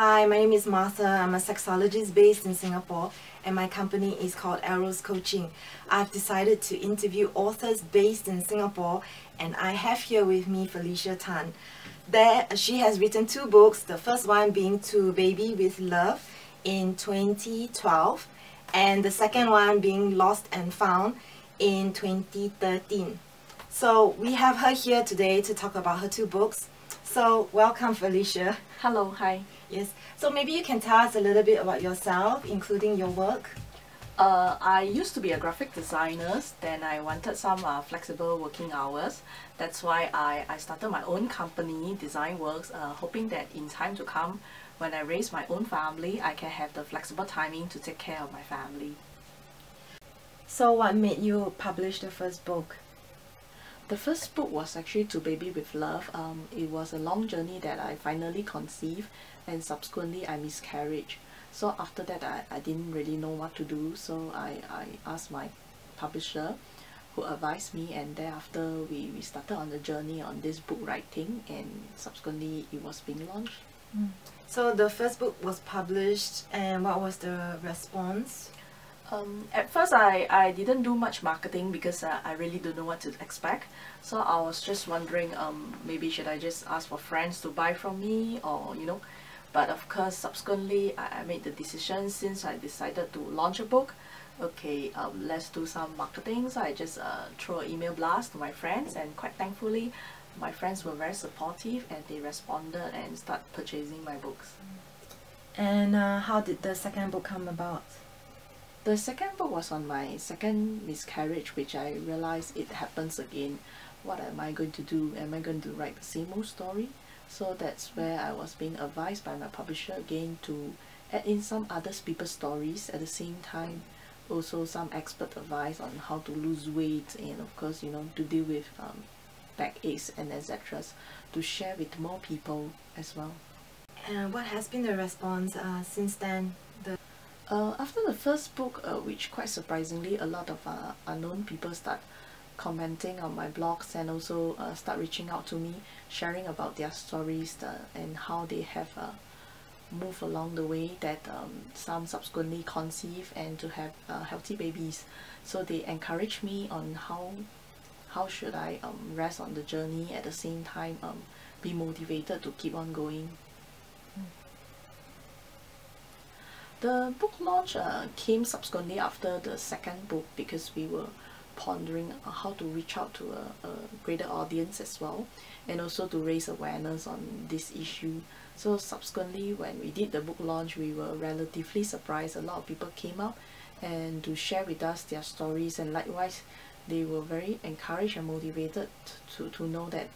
Hi, my name is Martha. I'm a sexologist based in Singapore and my company is called Eros Coaching. I've decided to interview authors based in Singapore and I have here with me Felicia Tan. She has written 2 books, the first one being To Baby with Love in 2012 and the second one being Lost and Found in 2013. So we have her here today to talk about her 2 books. So welcome Felicia. Hello, hi. Yes, so maybe you can tell us a little bit about yourself, including your work. I used to be a graphic designer, then I wanted some flexible working hours. That's why I started my own company, Design Works, hoping that in time to come, when I raise my own family, I can have the flexible timing to take care of my family. So what made you publish the first book? The first book was actually To Baby with Love. It was a long journey that I finally conceived and subsequently I miscarried. So after that I didn't really know what to do, so I asked my publisher who advised me, and thereafter we started on the journey on this book writing and subsequently it was being launched. So the first book was published and what was the response? At first I didn't do much marketing because I really don't know what to expect. So I was just wondering maybe should I just ask for friends to buy from me, or but of course subsequently I made the decision, since I decided to launch a book, okay, let's do some marketing. So I just threw an email blast to my friends, and quite thankfully my friends were very supportive and they responded and started purchasing my books. And how did the second book come about? The second book was on my second miscarriage, which I realized it happens again. What am I going to do? Am I going to write the same old story? So that's where I was being advised by my publisher again to add in some other people's stories, at the same time also some expert advice on how to lose weight, and of course to deal with backaches and etc., to share with more people as well. And what has been the response since then? After the first book, which quite surprisingly a lot of unknown people start commenting on my blogs and also start reaching out to me, sharing about their stories and how they have moved along the way, that some subsequently conceive and to have healthy babies. So they encourage me on how should I rest on the journey, at the same time be motivated to keep on going. The book launch came subsequently after the second book, because we were pondering how to reach out to a greater audience as well, and also to raise awareness on this issue. So subsequently when we did the book launch, we were relatively surprised. A lot of people came up and to share with us their stories, and likewise they were very encouraged and motivated to know that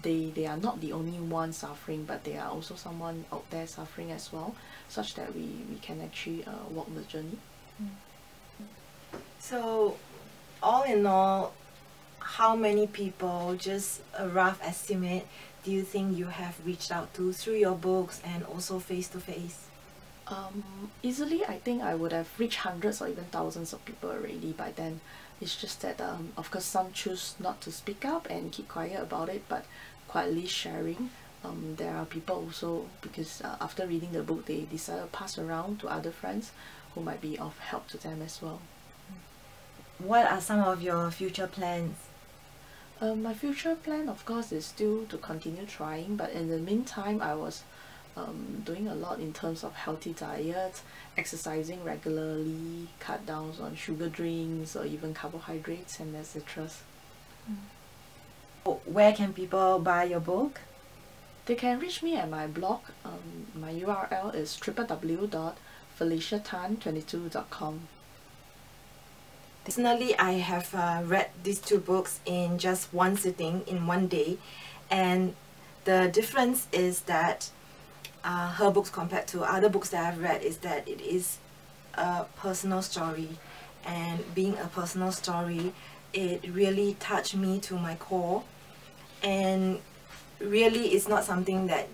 they are not the only ones suffering, but they are also someone out there suffering as well, such that we can actually walk the journey. So all in all, how many people, just a rough estimate, do you think you have reached out to through your books and also face to face? Easily I think I would have reached hundreds or even thousands of people already by then. It's just that of course some choose not to speak up and keep quiet about it, but quietly sharing. There are people also, because after reading the book they decided to pass around to other friends who might be of help to them as well. What are some of your future plans? My future plan of course is still to continue trying, but in the meantime I was doing a lot in terms of healthy diet, exercising regularly, cut down on sugar drinks or even carbohydrates and etc. Where can people buy your book? They can reach me at my blog. My URL is www.feliciatan22.com. Personally, I have read these 2 books in just one sitting, in one day, and the difference is that her books compared to other books that I've read is that it is a personal story, and being a personal story, it really touched me to my core, and really it's not something that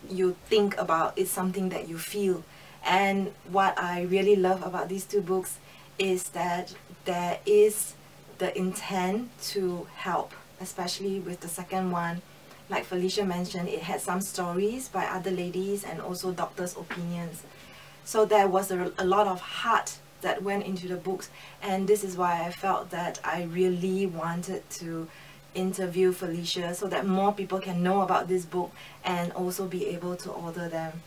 you think about, it's something that you feel. And what I really love about these 2 books is that there is the intent to help, especially with the second one. like Felicia mentioned, it had some stories by other ladies and also doctors' opinions. So there was a lot of heart that went into the books, and this is why I felt that I really wanted to interview Felicia so that more people can know about this book and also be able to order them.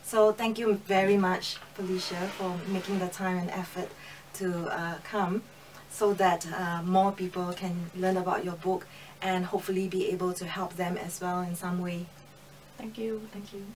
So thank you very much, Felicia, for making the time and effort to come so that more people can learn about your book and hopefully be able to help them as well in some way. Thank you. Thank you.